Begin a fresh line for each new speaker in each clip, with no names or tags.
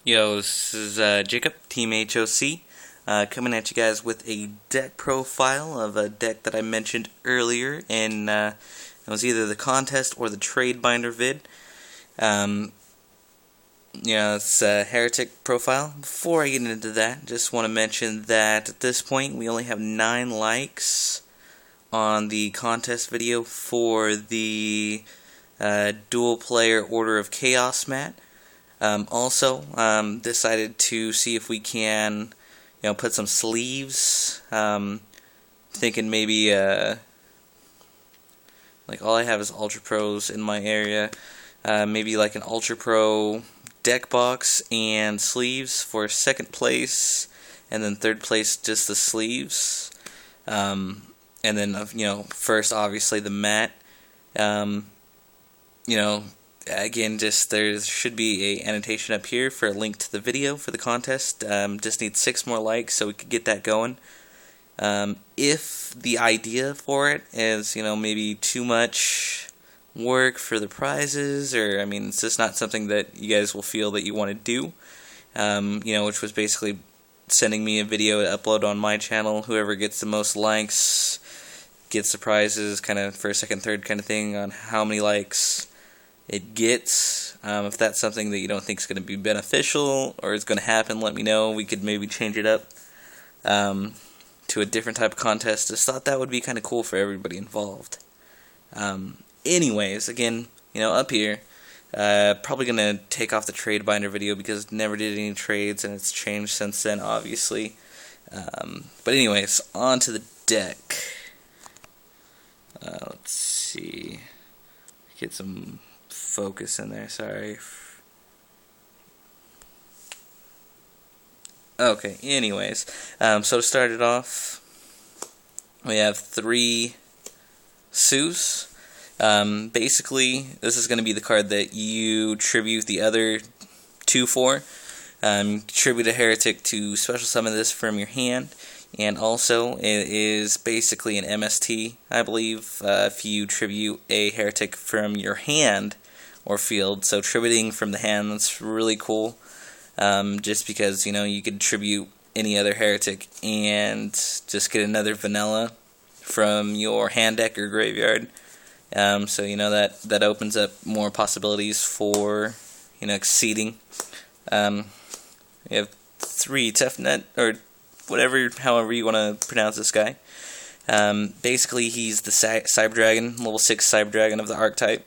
Yo, this is Jacob, Team HOC, coming at you guys with a deck profile of a deck that I mentioned earlier in, it was either the contest or the trade binder vid. It's a heretic profile. Before I get into that, just want to mention that at this point we only have 9 likes on the contest video for the dual player Order of Chaos mat. Also, decided to see if we can, put some sleeves. Thinking maybe, like all I have is Ultra Pros in my area. Maybe like an Ultra Pro deck box and sleeves for 2nd place, and then 3rd place just the sleeves. And then, first obviously the mat. Again, just there should be a annotation up here for a link to the video for the contest. Just need 6 more likes so we could get that going. If the idea for it is, maybe too much work for the prizes, or it's just not something that you guys will feel that you want to do, which was basically sending me a video to upload on my channel. Whoever gets the most likes gets the prizes, kind of first, 2nd, 3rd kind of thing on how many likes it gets. If that's something that you don't think is going to be beneficial or is going to happen, let me know. We could maybe change it up to a different type of contest. Just thought that would be kind of cool for everybody involved. Anyways, again, up here, probably going to take off the trade binder video because never did any trades and it's changed since then, obviously. But anyways, on to the deck. Let's see. Get some focus in there, sorry. Okay, anyways, so to start it off, we have 3 Sues. Basically, this is going to be the card that you tribute the other 2 for. Tribute a heretic to special summon this from your hand, and also it is basically an MST, I believe, if you tribute a heretic from your hand or field. So tributing from the hand, that's really cool, just because, you could tribute any other heretic and just get another vanilla from your hand deck or graveyard. So that opens up more possibilities for exceeding. We have 3 Tefnet, or whatever, however you want to pronounce this guy. Basically, he's the Cyber Dragon, level 6 Cyber Dragon of the archetype.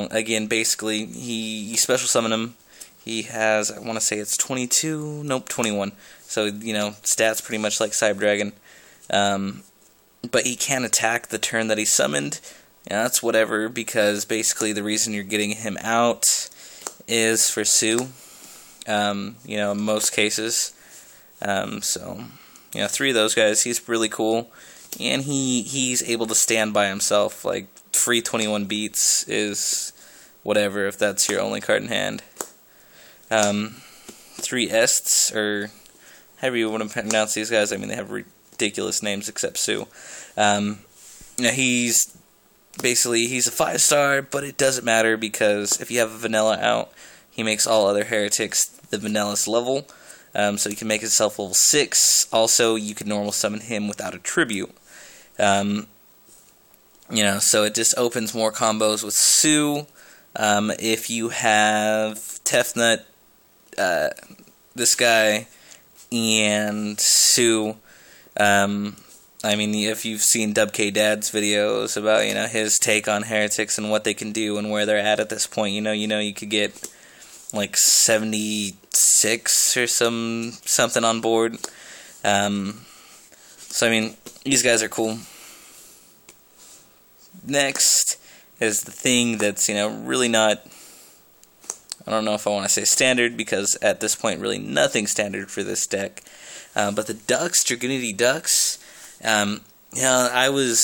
Again, basically, you special summon him. He has, I want to say it's 22, nope, 21. So, stats pretty much like Cyber Dragon. But he can attack the turn that he summoned. That's whatever, because basically the reason you're getting him out is for Sue. In most cases. 3 of those guys, he's really cool. And he's able to stand by himself. Like, free 21 beats is whatever, if that's your only card in hand. 3 Ests, or however you want to pronounce these guys. They have ridiculous names except Sue. He's a 5-star, but it doesn't matter because if you have a vanilla out, he makes all other heretics the vanilla's level. So he can make himself level 6. Also, you can normal summon him without a tribute. So it just opens more combos with Sue. If you have Tefnut, this guy, and Sue, if you've seen Dubk Dad's videos about, his take on heretics and what they can do and where they're at this point, you could get like 76 or something on board. These guys are cool. Next is the thing that's, really not, I don't know if I want to say standard, because at this point really nothing's standard for this deck. But the Ducks, Dragunity Ducks, I wouldn't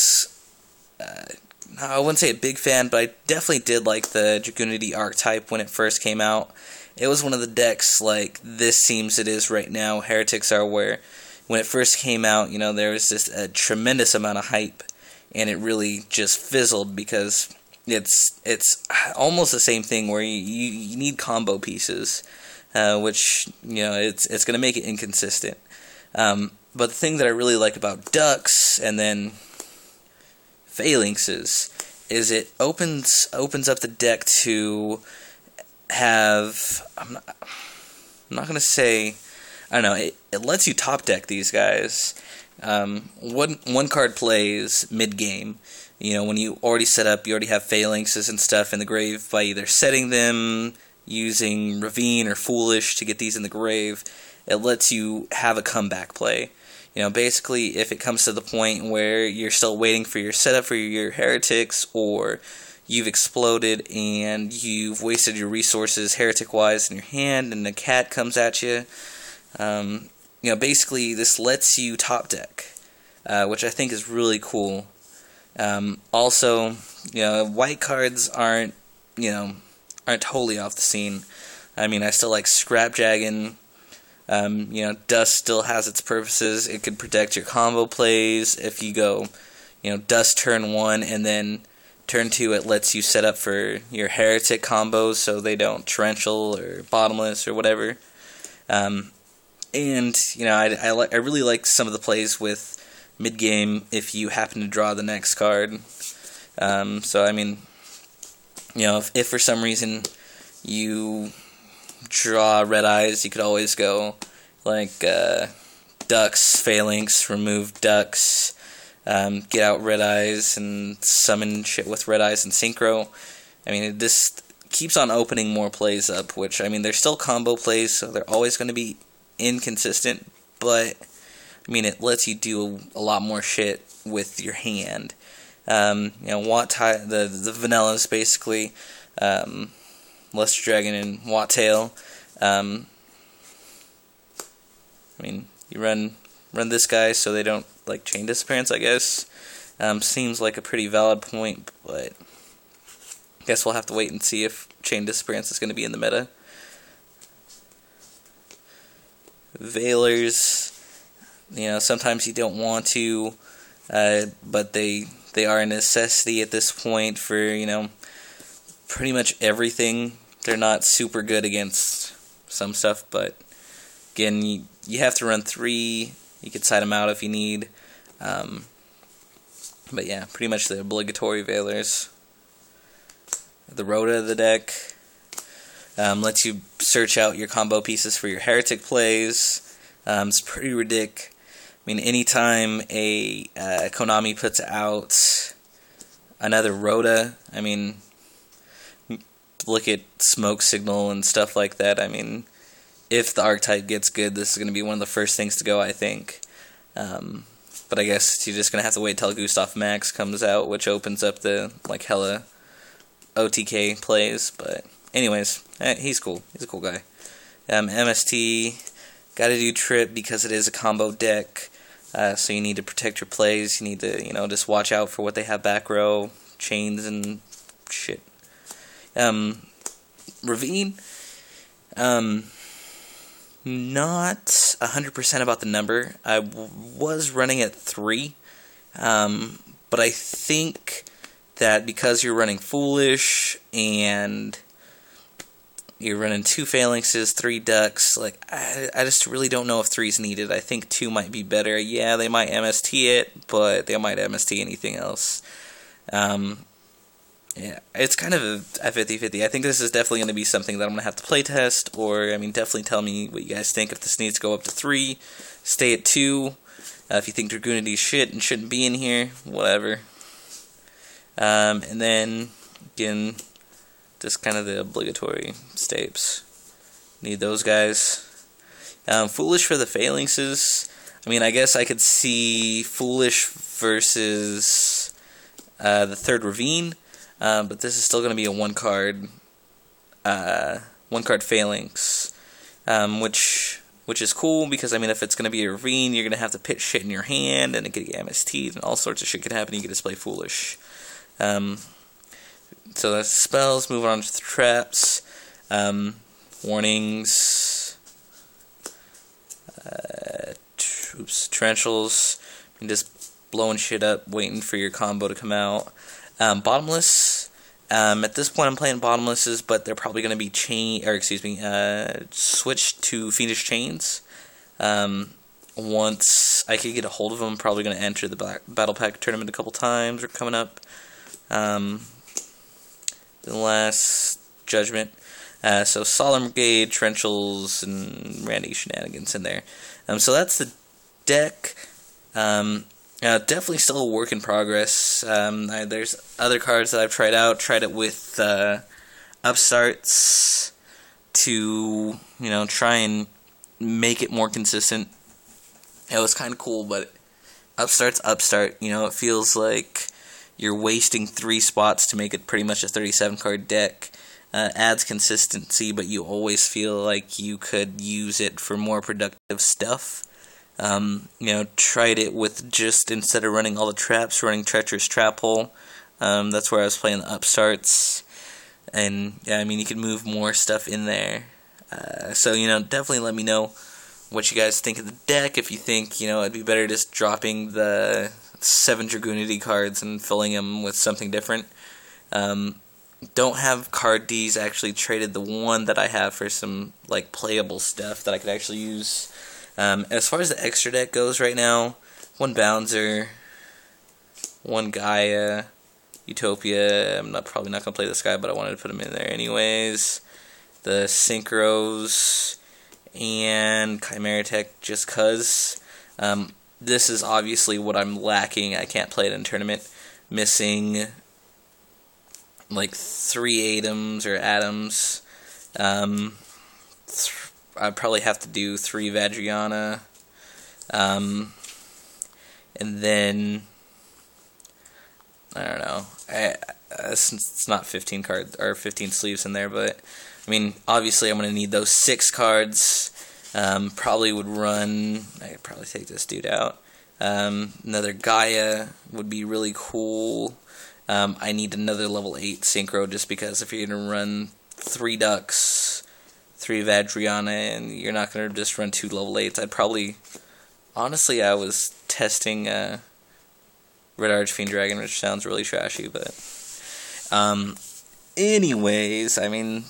say a big fan, but I definitely did like the Dragunity archetype when it first came out. It was one of the decks, like this seems it is right now, heretics are, where when it first came out, there was just a tremendous amount of hype, and it really just fizzled because it's almost the same thing where you need combo pieces, which it's going to make it inconsistent. But the thing that I really like about ducks and then phalanxes is it opens up the deck to have I'm not going to say, I don't know, it lets you top deck these guys. One card plays mid game. When you already set up, you already have phalanxes and stuff in the grave by either setting them, using Ravine or Foolish to get these in the grave. It lets you have a comeback play. Basically, if it comes to the point where you're still waiting for your setup for your heretics, or you've exploded and you've wasted your resources heretic-wise in your hand, and the cat comes at you, basically this lets you top deck, which I think is really cool. Also, white cards aren't totally off the scene. I mean, I still like Scrapjagging. Dust still has its purposes. It could protect your combo plays. If you go, Dust turn 1 and then turn 2, it lets you set up for your heretic combos so they don't torrential or bottomless or whatever. I really like some of the plays with mid game if you happen to draw the next card. So I mean, if for some reason you draw red eyes, you could always go like ducks, phalanx, remove ducks, get out red eyes and summon shit with red eyes and synchro. I mean, it just keeps on opening more plays up, which, I mean, they're still combo plays, so they're always going to be inconsistent, but I mean, it lets you do a lot more shit with your hand. The vanillas basically, Luster Dragon and Wattail. I mean, you run this guy so they don't like chain disappearance, I guess. Seems like a pretty valid point, but I guess we'll have to wait and see if chain disappearance is going to be in the meta. Veilers, sometimes you don't want to, but they are a necessity at this point for, pretty much everything. They're not super good against some stuff, but again, you have to run 3. You could side them out if you need. But yeah, pretty much the obligatory Veilers. The Rhoda of the deck lets you search out your combo pieces for your heretic plays. It's pretty ridiculous. I mean, anytime a Konami puts out another Rhoda, I mean, look at Smoke Signal and stuff like that. I mean, if the archetype gets good, this is going to be one of the first things to go, I think. But I guess you're just going to have to wait till Gustav Max comes out, which opens up the, like, hella OTK plays. But anyways, he's cool. He's a cool guy. MST, got to do Trip because it is a combo deck. So you need to protect your plays. You need to, just watch out for what they have back row, chains and shit. Ravine, not 100% about the number. I was running at 3, but I think that because you're running Foolish and you're running 2 phalanxes, 3 ducks, like, I just really don't know if 3's needed. I think 2 might be better. Yeah, they might MST it, but they might MST anything else. Yeah, it's kind of a 50-50. I think this is definitely going to be something that I'm going to have to play test, or, I mean, definitely tell me what you guys think. If this needs to go up to 3, stay at 2. If you think dragunity is shit and shouldn't be in here, whatever. And then, again, just kind of the obligatory stapes. Need those guys. Foolish for the phalanxes. I mean, I guess I could see Foolish versus the 3rd Ravine. But this is still going to be a one card phalanx, which is cool because, I mean, if it's going to be a Ravine, you're going to have to pitch shit in your hand, and it could get MST'd, and all sorts of shit could happen. You can display Foolish. So that's spells. Moving on to the traps, warnings, torrentials, and just blowing shit up, waiting for your combo to come out. Bottomless, At this point, I'm playing bottomlesses, but they're probably going to be switched to Fiendish Chains. Once I could get a hold of them, I'm probably going to enter the Battle Pack tournament a couple times, or coming up. The Last Judgment. So Solemn Brigade, Trenchals, and Randy Shenanigans in there. So that's the deck. Definitely still a work in progress. There's other cards that I've tried out. Tried it with upstarts to, try and make it more consistent. It was kind of cool, but upstart. It feels like you're wasting 3 spots to make it pretty much a 37-card deck. Adds consistency, but you always feel like you could use it for more productive stuff. Tried it with just, instead of running all the traps, running Treacherous Trap Hole. That's where I was playing the upstarts. And, you can move more stuff in there. So, definitely let me know what you guys think of the deck. If you think, it'd be better just dropping the 7 dragunity cards and filling them with something different. Don't have card D's. Actually traded the one that I have for some, playable stuff that I could actually use. As far as the extra deck goes right now, 1 Bouncer, 1 Gaia, Utopia. I'm probably not going to play this guy, but I wanted to put him in there anyways. The Synchros, and Chimera just cuz. This is obviously what I'm lacking. I can't play it in tournament. Missing 3 atoms or atoms. I'd probably have to do 3 Vadriana. And then I don't know. It's not 15 cards or 15 sleeves in there, but obviously I'm going to need those 6 cards. Probably would run. I could probably take this dude out. Another Gaia would be really cool. I need another level 8 Synchro, just because if you're going to run 3 Ducks, 3 Vadriana, and you're not going to just run 2 level 8s, I'd probably... Honestly, I was testing Red Archfiend Dragon, which sounds really trashy, but... Anyways,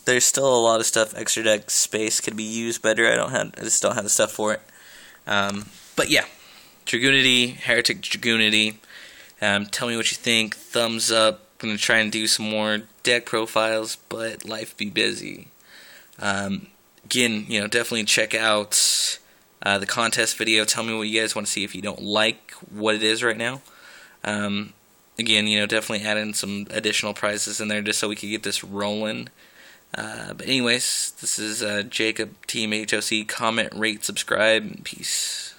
there's still a lot of stuff. Extra deck space could be used better. I just don't have the stuff for it. But yeah, Dragunity, Heretic Dragunity. Tell me what you think. Thumbs up. I'm gonna try and do some more deck profiles, but life be busy. Again, definitely check out the contest video. Tell me what you guys want to see if you don't like what it is right now. Again, definitely add in some additional prizes in there just so we could get this rolling. But anyways, this is Jacob, Team HOC. Comment, rate, subscribe, and peace.